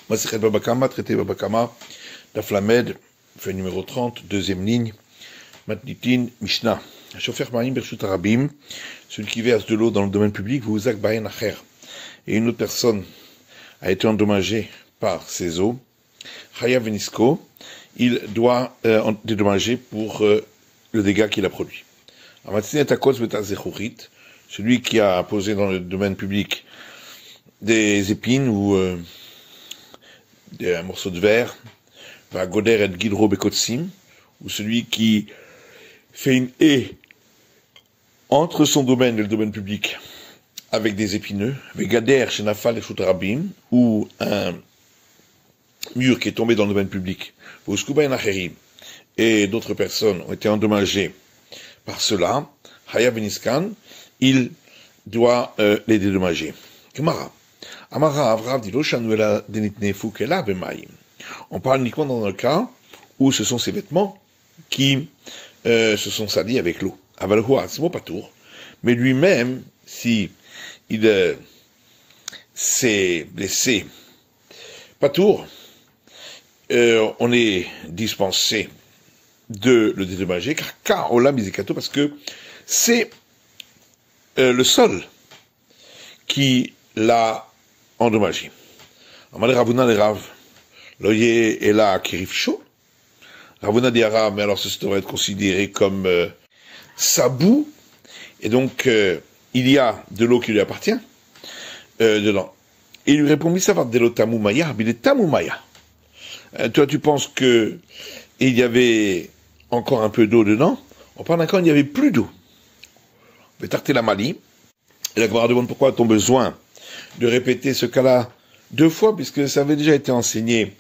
Masechet Baba Kama, traité Baba Kama, Daf Lamed, fait numéro 30, deuxième ligne, Matnitin, Mishnah. Shofer Maim Bershut Arabim, celui qui verse de l'eau dans le domaine public, Vuzak Bayen Acher, et une autre personne a été endommagée par ces eaux, Chayav Venisko, il doit dédommager pour le dégât qu'il a produit. Celui qui a posé dans le domaine public des épines ou un morceau de verre, va goder et gidro bekotsim, ou celui qui fait une haie entre son domaine et le domaine public avec des épineux, vegader chez Nafal et Shutarabim, ou un mur qui est tombé dans le domaine public, et d'autres personnes ont été endommagées par cela, Hayav Beniskan, il doit les dédommager. Gemara. Amara Avrav dit l'Oshanuela denitne fukela bemaim. On parle uniquement dans le cas où ce sont ces vêtements qui se sont salis avec l'eau. Avalhu atzmo patour. Mais lui-même, si il s'est blessé patour, on est dispensé de le dédommager, car ola mizikato, parce que c'est le sol qui l'a endommagé. Amale Ravuna le Rav, loye et là qui rive chaud. Ravuna dit Arabe, mais alors ça devrait être considéré comme sa boue, et donc il y a de l'eau qui lui appartient dedans. Et il lui répond, mais ça va de l'eau tamoumaya, mais il est tamoumaya. Toi tu penses que il y avait encore un peu d'eau dedans, on parle d'un cas où il n'y avait plus d'eau. On va tarter la Mali, et la Gemara demande pourquoi a-t-on besoin de répéter ce cas-là deux fois, puisque ça avait déjà été enseigné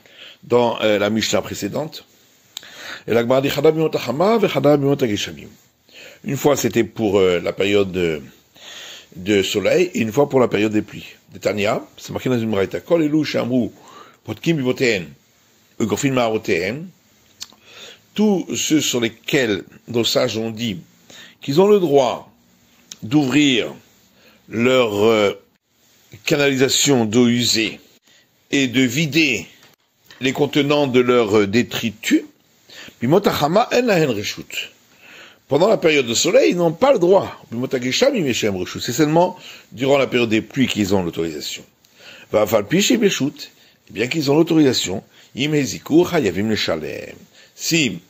dans la Mishnah précédente. Et la Gemara dit Chada bimot hachama ve chada bimot hageshamim. Une fois c'était pour la période de soleil, et une fois pour la période des pluies. De Tania, c'est marqué dans une braïta, Kol elu shamru potkim bivoteen ugofin ma'aroteen. Tous ceux sur lesquels nos sages ont dit qu'ils ont le droit d'ouvrir leur canalisation d'eau usée et de vider les contenants de leurs détritus, pendant la période de soleil, ils n'ont pas le droit. C'est seulement durant la période des pluies qu'ils ont l'autorisation. Bien qu'ils ont l'autorisation, si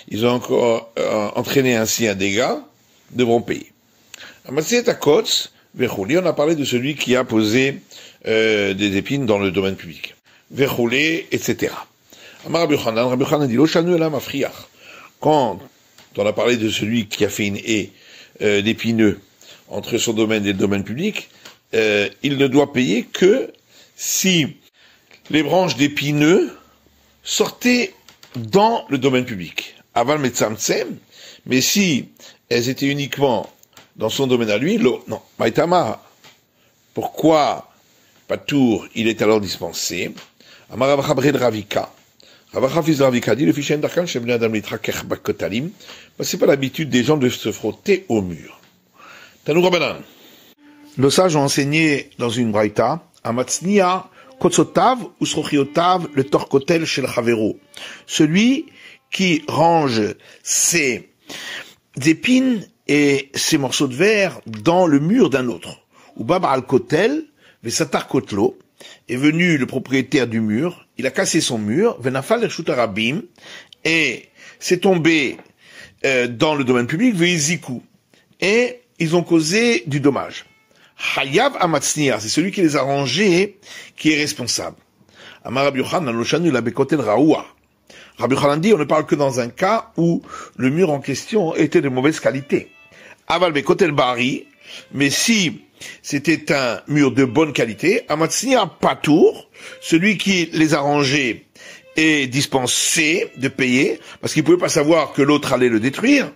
ils ont encore entraîné ainsi un dégât, devront payer. On a parlé de celui qui a posé des épines dans le domaine public. Verroulé, etc. Rabbi Yochanan dit, quand on a parlé de celui qui a fait une haie d'épineux entre son domaine et le domaine public, il ne doit payer que si les branches d'épineux sortaient dans le domaine public. Aval metzamtsem, mais si elles étaient uniquement dans son domaine à lui, l'eau, non. Maïtama, pourquoi Patour, il est alors dispensé? Amaravachabre de Ravika. Ravachafis de Ravika dit, le fichen d'Arkan, chez Adam Litrakech Bakotalim, c'est pas l'habitude des gens de se frotter au mur. Tanou Rabanan. Nos sages ont enseigné dans une braïta, Amatsnia, Kotsotav, Usrochiotav, le Torkotel chez le Chavero. Celui qui range ses épines et ces morceaux de verre dans le mur d'un autre. Ou Baba al-Kotel, Vesatar Kotlo, est venu le propriétaire du mur, il a cassé son mur, Venafal el-Shutarabim, et c'est tombé dans le domaine public, Veiziku, et ils ont causé du dommage. Hayav Amatsnia, c'est celui qui les a rangés, qui est responsable. Amar Rabbi Yochanan, Loshanu la Bekotel Raoua. Rabbi Yochanan dit, on ne parle que dans un cas où le mur en question était de mauvaise qualité. Aval Bekotel Bari, mais si c'était un mur de bonne qualité, Amatsnia Patour, celui qui les a rangés est dispensé de payer, parce qu'il ne pouvait pas savoir que l'autre allait le détruire.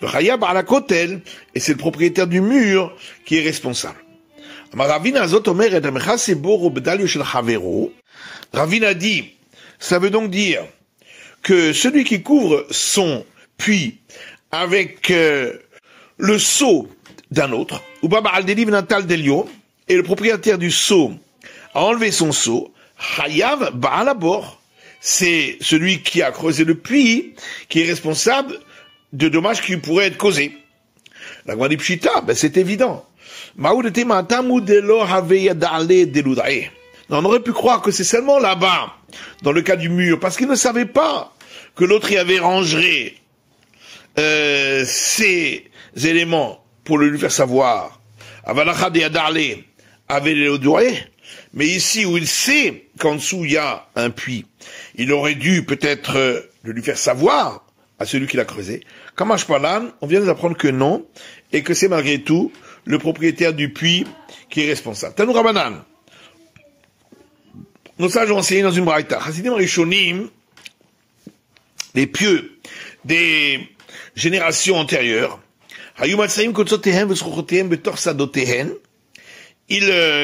Hayab à la Kotel, et c'est le propriétaire du mur qui est responsable. Ravina dit, ça veut donc dire que celui qui couvre son puits avec le seau d'un autre, ou Baba al-Deli Natal Delio, et le propriétaire du seau a enlevé son seau, Hayav Baal Abor. C'est celui qui a creusé le puits qui est responsable de dommages qui pourraient être causés. La Gemara dit Pshita, ben c'est évident. Non, on aurait pu croire que c'est seulement là-bas, dans le cas du mur, parce qu'il ne savait pas que l'autre y avait rangé ces éléments pour le lui faire savoir. Mais ici où il sait qu'en dessous il y a un puits, il aurait dû peut-être le lui faire savoir à celui qui l'a creusé. Kamash Palan, on vient nous apprendre que non, et que c'est malgré tout le propriétaire du puits qui est responsable. Tanou Rabanan. Nos sages ont enseigné dans une braïta. Hasidim Rishonim, les pieux des générations antérieures, ils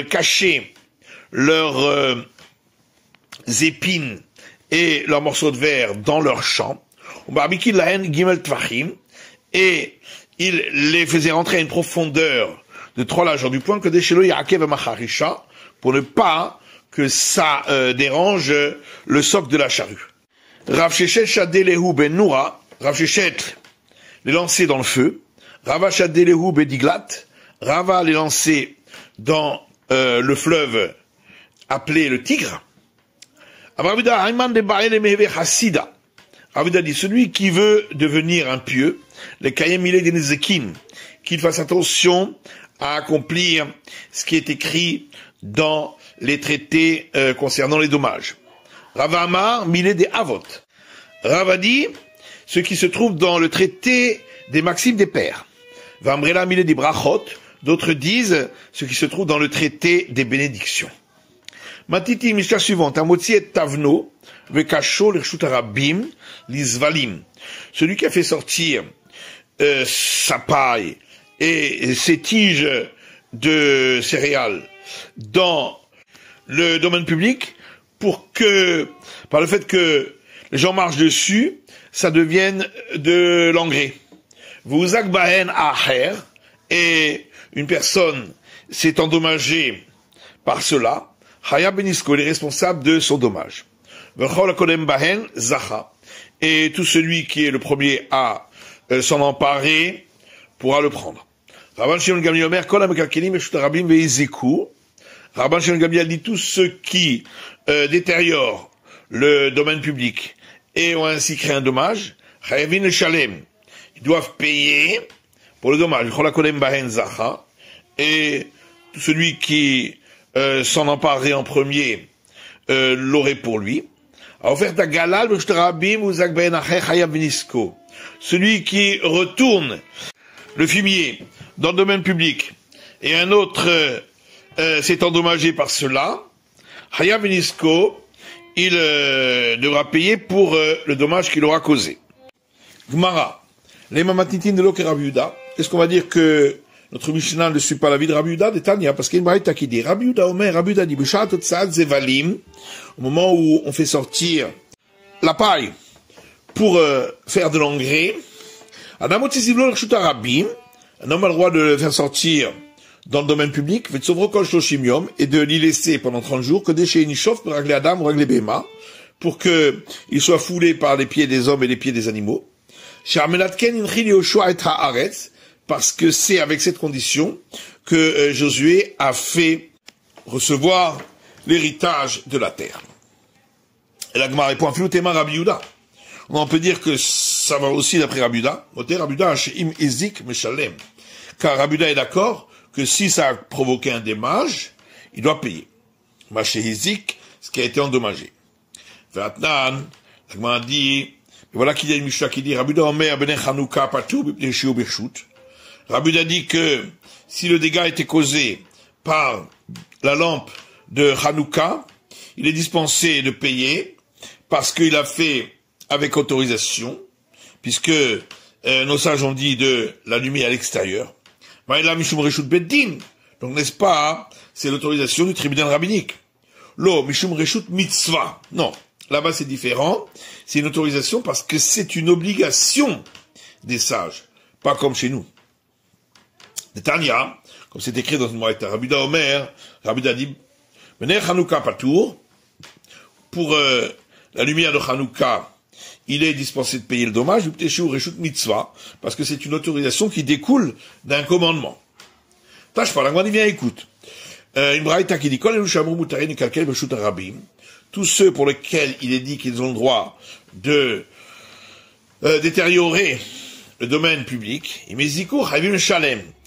cachaient leurs épines et leurs morceaux de verre dans leurs champs, et ils les faisaient rentrer à une profondeur de 3 largeurs du point que des Shelo Yaakov Macharisha, pour ne pas que ça dérange le socle de la charrue. Rav Shechet Shadelehu ben Noura, Rav Shechet les lançait dans le feu, Rava Shadelehu bediglat, Rava les lançait dans le fleuve appelé le Tigre. Ravida Hayman de Bael Meheve Hassida. Ravida dit celui qui veut devenir un pieux, le Kayem Milé de Nezekin, qu'il fasse attention à accomplir ce qui est écrit dans les traités concernant les dommages. Rava Amar Milé de Avot. Rava dit ce qui se trouve dans le traité des maximes des pères. Vamrela Milé de Brachot. D'autres disent ce qui se trouve dans le traité des bénédictions. Matiti, Mishnah suivante. Amotzi et Tavno, Vekasho, l'Irshut Arabim, l'Izvalim. Celui qui a fait sortir sa paille et ses tiges de céréales dans le domaine public pour que, par le fait que les gens marchent dessus, ça devienne de l'engrais. Vous akbahen aher, et une personne s'est endommagée par cela, Chaya Benisko, il est responsable de son dommage. Et tout celui qui est le premier à s'en emparer pourra le prendre. Rabban Shimon Gamliel Omer, Kol HaMekalkelim Reshut Harabim Ve'iziku. Rabban Shimon Gamliel dit tous ceux qui détériorent le domaine public et ont ainsi créé un dommage, Chayavin le Shalem, ils doivent payer pour le dommage. Et tout celui qui s'en emparerait en premier l'aurait pour lui. Celui qui retourne le fumier dans le domaine public et un autre s'est endommagé par cela, il devra payer pour le dommage qu'il aura causé. Gmara, les mamatitin de l'Oker Rabbi Yehuda. Est-ce qu'on va dire que notre Mishnah ne suit pas l'avis de Rabbi Yehuda de Tanya? Parce qu'il y a une braïta qui dit Rabbi Yehuda Omer, Rabbi Yehuda dit B'shat tzad zevalim, au moment où on fait sortir la paille pour faire de l'engrais, un homme a le droit de le faire sortir dans le domaine public, et de l'y laisser pendant 30 jours, que des Sheinichov pour régler Adam ou régler Bema, pour que il soit foulé par les pieds des hommes et les pieds des animaux. Parce que c'est avec cette condition que Josué a fait recevoir l'héritage de la terre. Et la Gemara répond, on peut dire que ça va aussi d'après Rabbi Yehuda. Car Rabbi Yehuda est d'accord que si ça a provoqué un dommage, il doit payer. Maché Hizik, ce qui a été endommagé. Vatnan, la Gemara dit, voilà qu'il y a une Mishnah qui dit, Rabbi Yehuda Omer ben Chanukah patur b'pnei shiur b'rshut. Rabbi Yehuda dit que si le dégât était causé par la lampe de Hanouka, il est dispensé de payer parce qu'il a fait avec autorisation, puisque nos sages ont dit de l'allumer à l'extérieur. Donc n'est-ce pas, c'est l'autorisation du tribunal rabbinique. Lo, mishum reshut mitzvah. Non, là-bas c'est différent. C'est une autorisation parce que c'est une obligation des sages, pas comme chez nous. De Tanya, comme c'est écrit dans une braïta, Rabbi Yehuda Omer, Rabbi Yehuda dit, Menei Chanukah patour, pour la lumière de Hanouka, il est dispensé de payer le dommage, mitzvah, parce que c'est une autorisation qui découle d'un commandement. Tâche pas, la Gemara dit, viens, écoute. Une braïta qui dit, tous ceux pour lesquels il est dit qu'ils ont le droit de détériorer le domaine public,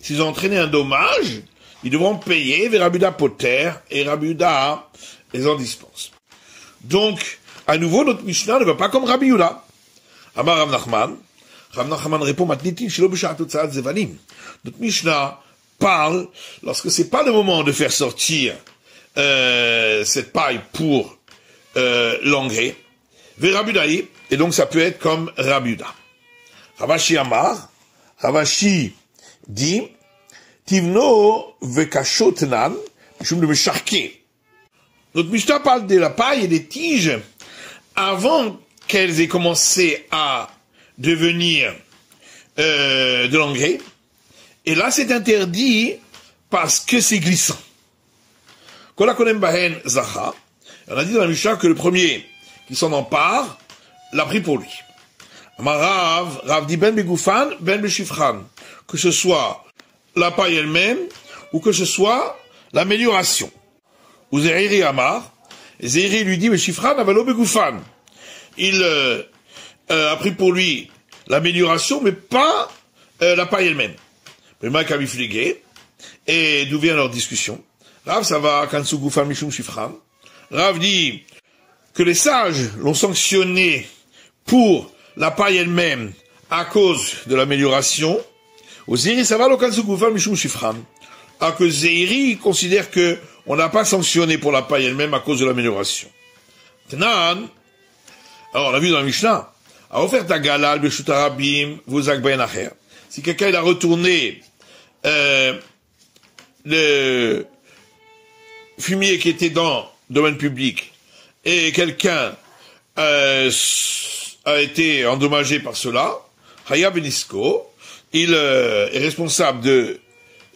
s'ils ont entraîné un dommage, ils devront payer, Rabuda Poter, et Rabuda les en dispense. Donc, à nouveau, notre Mishnah ne va pas comme Rabbi Yehuda. Amar Rav Nachman. Rav Nachman répond, Matnitin shelo b'shat hotzaat zevanim. Notre Mishnah parle, lorsque c'est pas le moment de faire sortir cette paille pour l'engrais, Verabudaï, et donc ça peut être comme Rabbi Yehuda. Ravashi Amar, Ravashi dit, Tivno vekashotnan, mishum de mesharke. Notre Mishnah parle de la paille et des tiges avant qu'elles aient commencé à devenir de l'engrais. Et là, c'est interdit parce que c'est glissant. On a dit dans la Mishnah que le premier qui s'en empare l'a pris pour lui. Rav dit ben begoufan, ben beshifran. Que ce soit la paille elle-même ou que ce soit l'amélioration. Ou Zéhiri Amar, Zéhiri lui dit, mais Shifran avalo begoufan. Il a pris pour lui l'amélioration, mais pas la paille elle-même. Le mec a biflégué, et d'où vient leur discussion? Rav, ça va, kansu goufan mishum Shifran. Rav dit que les sages l'ont sanctionné pour la paille elle-même à cause de l'amélioration. Au Zéhiri, ça va, lo kansu goufan mishum Shifran. Alors que Zéhiri considère que on n'a pas sanctionné pour la paille elle-même à cause de l'amélioration. Tnan, alors on a vu dans la Mishnah, a offert à Galal, Beshutarabim, Vuzak Ben Acher. Si quelqu'un il a retourné le fumier qui était dans le domaine public et quelqu'un a été endommagé par cela, Haya Benisko, il est responsable de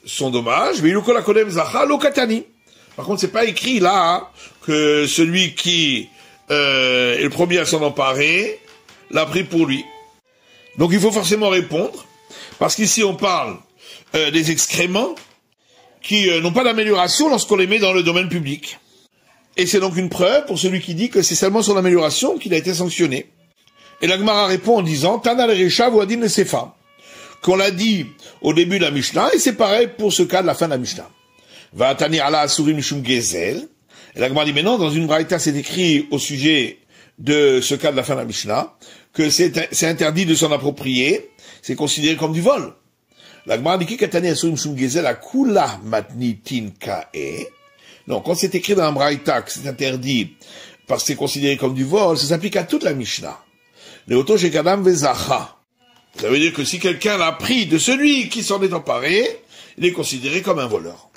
son dommage, mais il la kodem zacha lo katani. Par contre, c'est pas écrit là que celui qui est le premier à s'en emparer l'a pris pour lui. Donc il faut forcément répondre, parce qu'ici on parle des excréments qui n'ont pas d'amélioration lorsqu'on les met dans le domaine public. Et c'est donc une preuve pour celui qui dit que c'est seulement son amélioration qu'il a été sanctionné. Et la Gemara répond en disant Tana l'Erecha Voadin le Sefa, qu'on l'a dit au début de la Mishnah, et c'est pareil pour ce cas de la fin de la Mishnah. Va Tani ala Asurim Mishum Gezel. Et la Gemara dit, mais non, dans une braïta, c'est écrit au sujet de ce cas de la fin de la Mishnah, que c'est interdit de s'en approprier, c'est considéré comme du vol. La Gemara dit, ki katani Asurim Mishum Gezel akula matnitin kae. Non, quand c'est écrit dans un braïta que c'est interdit parce que c'est considéré comme du vol, ça s'applique à toute la Mishnah. Le oto shekadam vezacha. Ça veut dire que si quelqu'un l'a pris de celui qui s'en est emparé, il est considéré comme un voleur.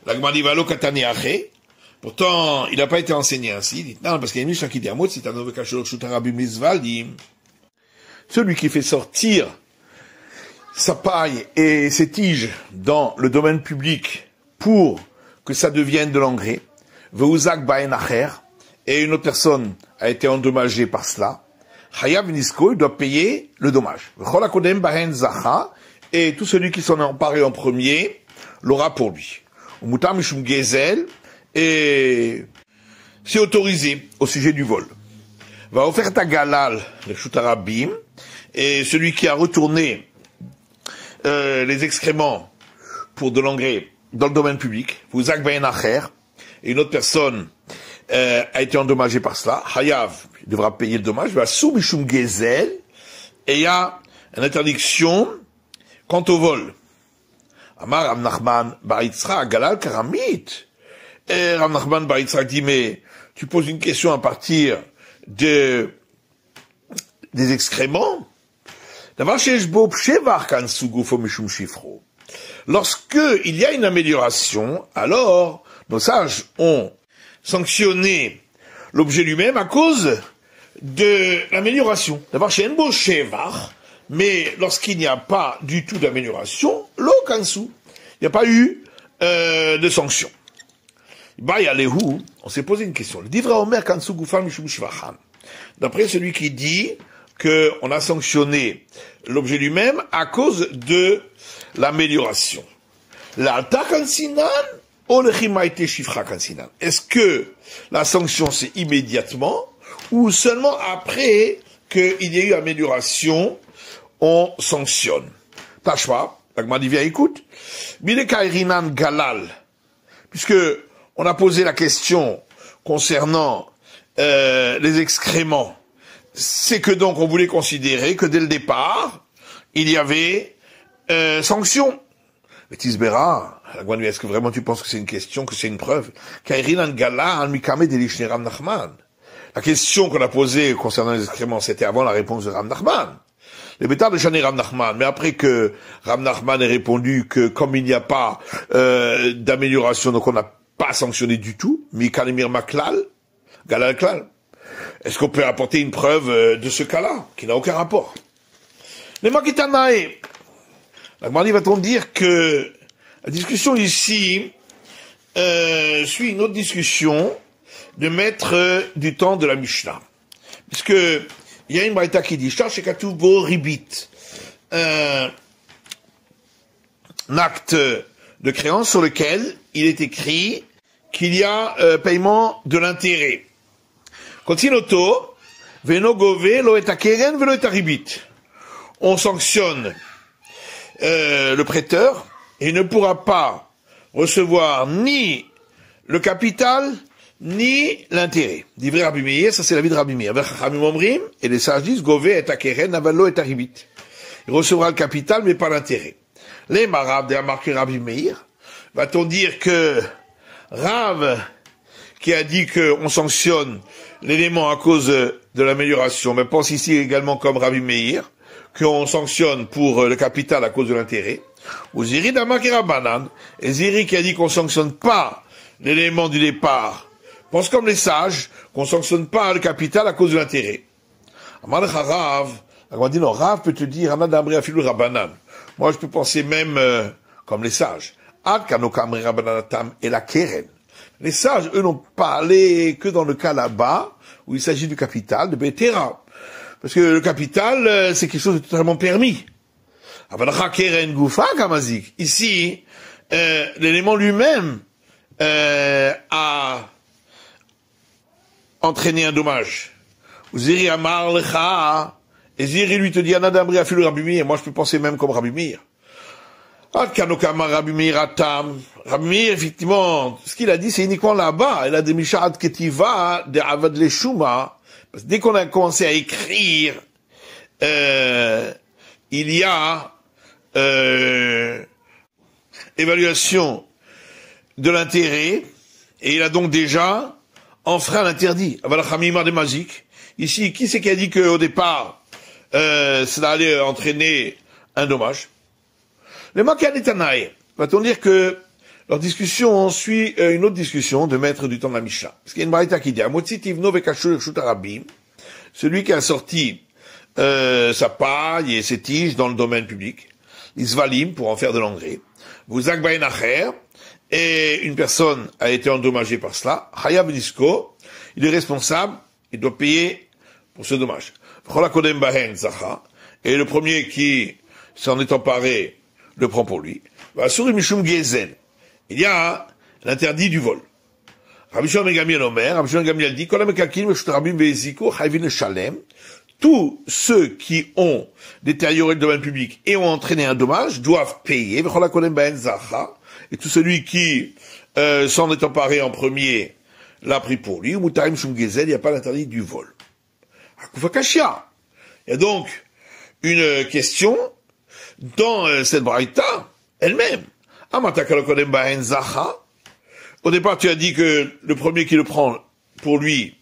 La Gemara dit valo katani ache. Pourtant, il n'a pas été enseigné ainsi. Il dit non, parce qu'il y a une Mishnah qui dit c'est un ovekashol shutarabim mizval, dit celui qui fait sortir sa paille et ses tiges dans le domaine public pour que ça devienne de l'engrais, veuzak baen acher, et une autre personne a été endommagée par cela, Hayav Nisko, il doit payer le dommage. Et tout celui qui s'en est emparé en premier l'aura pour lui. Et c'est autorisé au sujet du vol. Va offrir ta galal, le shutarabim, et celui qui a retourné les excréments pour de l'engrais dans le domaine public, vous akbayen acher, et une autre personne a été endommagée par cela, Hayav, il devra payer le dommage, va sous Mishum Gezel, et il y a une interdiction quant au vol. Amar Rav Nachman bar Yitzchak Galal Karamit. Et Rav Nachman bar Yitzchak dit, mais tu poses une question à partir des excréments. D'abord, Sheshbo Pshevar Kan Sugufo Mishum Shifro. Lorsque il y a une amélioration, alors nos sages ont sanctionné l'objet lui-même à cause de l'amélioration. D'abord, chez Enbo Shevar, mais lorsqu'il n'y a pas du tout d'amélioration, lo kansu, il n'y a pas eu de sanction. On s'est posé une question. Le Divra Omer Kansu Gufan Mishum Shvachan. D'après celui qui dit que on a sanctionné l'objet lui-même à cause de l'amélioration. L'alta kansinan ou le chimaite shifra kansinan. Est-ce que la sanction c'est immédiatement ou seulement après qu'il y a eu amélioration, on sanctionne? Tachwa, l'agma dit viens écoute. Bile kairinan galal. Puisque on a posé la question concernant les excréments, c'est que donc on voulait considérer que dès le départ, il y avait sanction. Mais Tisbera, est-ce que vraiment tu penses que c'est une question, que c'est une preuve? La question qu'on a posée concernant les excréments, c'était avant la réponse de Ram Nachman. Les bêtards de Chané Ram Nachman, mais après que Ram Nachman ait répondu que comme il n'y a pas d'amélioration, donc on n'a pas sanctionné du tout, Mikalimir Maklal, Galal Klal. Est-ce qu'on peut apporter une preuve de ce cas-là, qui n'a aucun rapport? Les Makitanae, la Gemara va-t-on dire que la discussion ici suit une autre discussion de maître du temps de la Mishnah. Puisque il y a une braïta qui dit, Shar shekatuv bo ribit, un acte de créance sur lequel il est écrit qu'il y a paiement de l'intérêt. Continuoto, veno gove lo et akeren velo et ribit. On sanctionne le prêteur et ne pourra pas recevoir ni le capital ni l'intérêt. Divrei Rabbi Meir, ça c'est l'avis de Rabbi Meir. Et les sages disent gove et akeren avalo et ribit. Il recevra le capital mais pas l'intérêt. Les marabes de la marque Rabbi Meir, va-t-on dire que Rav qui a dit qu'on sanctionne l'élément à cause de l'amélioration, mais pense ici également comme Rabbi Meir, qu'on sanctionne pour le capital à cause de l'intérêt, ou Ziri d'Amakira Banan, et Ziri qui a dit qu'on sanctionne pas l'élément du départ, pense comme les sages, qu'on sanctionne pas le capital à cause de l'intérêt. Amalek Rav, on dit non, Rav peut te dire, Anad Amri Afilu Rabanan. Moi je peux penser même comme les sages. Ad Kanokamri Rabanatam et la Keren. Les sages, eux, n'ont parlé que dans le cas là-bas, où il s'agit du capital, de Betera. Parce que le capital, c'est quelque chose de totalement permis. Ici, l'élément lui-même a entraîné un dommage. Ziri Amar Lecha, et Ziri lui te dit, Anadamri Afilu Rabbi Meir, moi je peux penser même comme Rabbi Meir. Rabbi Meir, effectivement, ce qu'il a dit, c'est uniquement là-bas. Il a des Misharat Ketiva, des Avad Leshuma. Parce que dès qu'on a commencé à écrire, il y a évaluation de l'intérêt, et il a donc déjà enfreint l'interdit. Avalachamima de Mazik. Ici, qui c'est qui a dit qu'au départ, cela allait entraîner un dommage? Les Makanetanae, va-t-on dire que leur discussion suit une autre discussion de maître du temps de la Mishnah. Parce qu'il y a une braïta qui dit, celui qui a sorti sa paille et ses tiges dans le domaine public, l'isvalim pour en faire de l'engrais, vous acher, et une personne a été endommagée par cela, Chayav Nisko, il est responsable, il doit payer pour ce dommage. Et le premier qui s'en est emparé le prend pour lui. Il y a l'interdit du vol. Rabbi Shimon ben Gamliel Omer, Rabbi Shimon ben Gamliel dit, tous ceux qui ont détérioré le domaine public et ont entraîné un dommage doivent payer. Et tout celui qui s'en est emparé en premier l'a pris pour lui. Il n'y a pas l'interdit du vol. Il y a donc une question dans cette braïta elle-même. Au départ, tu as dit que le premier qui le prend pour lui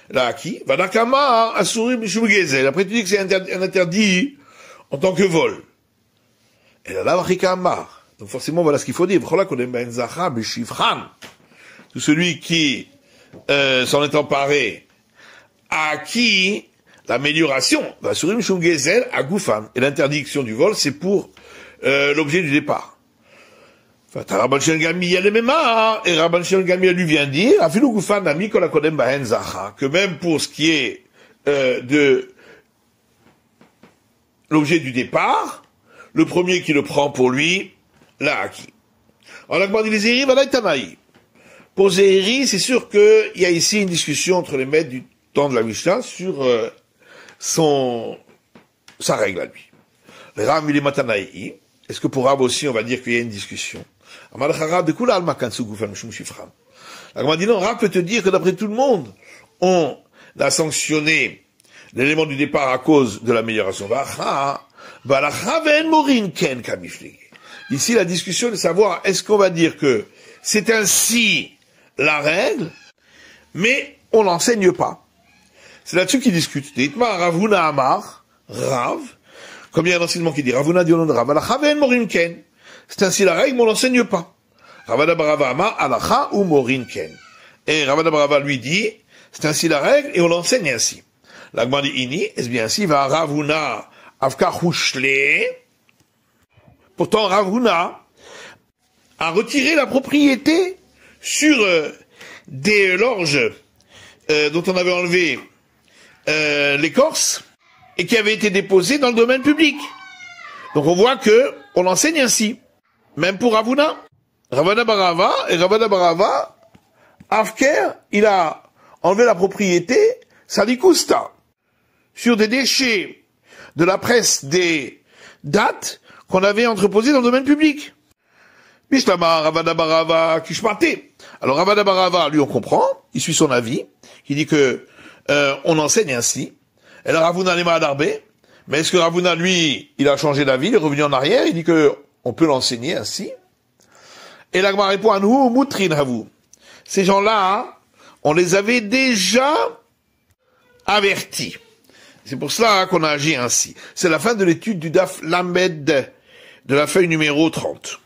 l'a acquis. Après, tu dis que c'est un interdit en tant que vol. Et là, donc forcément, voilà ce qu'il faut dire. Tout celui qui s'en est emparé a acquis l'amélioration. Et l'interdiction du vol, c'est pour l'objet du départ. Rabban Shimon Gami Yalemema, et Rabban Shimon Gami lui vient dire, Afilu Gufan Nami Kol HaKodem Bahen Zacha, que même pour ce qui est de l'objet du départ, le premier qui le prend pour lui l'a acquis. On a demandé les Zéhiri, Vadaï Tanaï. Pour Zéhiri, c'est sûr qu'il y a ici une discussion entre les maîtres du temps de la Mishnah sur sa règle à lui. Le Rav il est Matanaï. Est-ce que pour Rav aussi on va dire qu'il y a une discussion? La Gemara dit non, Rav peut te dire que d'après tout le monde, on a sanctionné l'élément du départ à cause de l'amélioration. Ici, la discussion est de savoir, est-ce qu'on va dire que c'est ainsi la règle, mais on l'enseigne pas. C'est là-dessus qu'ils discutent. Dites-moi, Ravuna Amar, Rav, comme il y a un enseignement qui dit, Ravuna dit au nom de Rav, Alacha ve'en morin ken. C'est ainsi la règle, mais on l'enseigne pas. Ravada Barava Amar, Alacha ou morin ken. Et Ravada Barava lui dit, c'est ainsi la règle, et on l'enseigne ainsi. La Gemara dit, Ini, est-ce bien ainsi, va Ravuna Avka Hushle. Pourtant, Ravuna a retiré la propriété sur des lorges dont on avait enlevé l'écorce et qui avaient été déposées dans le domaine public. Donc on voit que on l'enseigne ainsi, même pour Ravuna. Ravana Barava et Ravana Barava, Avker, il a enlevé la propriété Salikusta sur des déchets de la presse des dates qu'on avait entreposées dans le domaine public. Bishlama Ravana Barava Kishmate. Alors Ravana Barava, lui on comprend, il suit son avis, qui dit que on enseigne ainsi. Et là Ravuna Lema Adarbe, mais est-ce que Ravuna, lui, il a changé d'avis, il est revenu en arrière, il dit que on peut l'enseigner ainsi. Et la Gemara répond à nous, Moutrin Havu. Ces gens-là, on les avait déjà avertis. C'est pour cela qu'on a agi ainsi. C'est la fin de l'étude du Daf Lamed de la feuille numéro 30.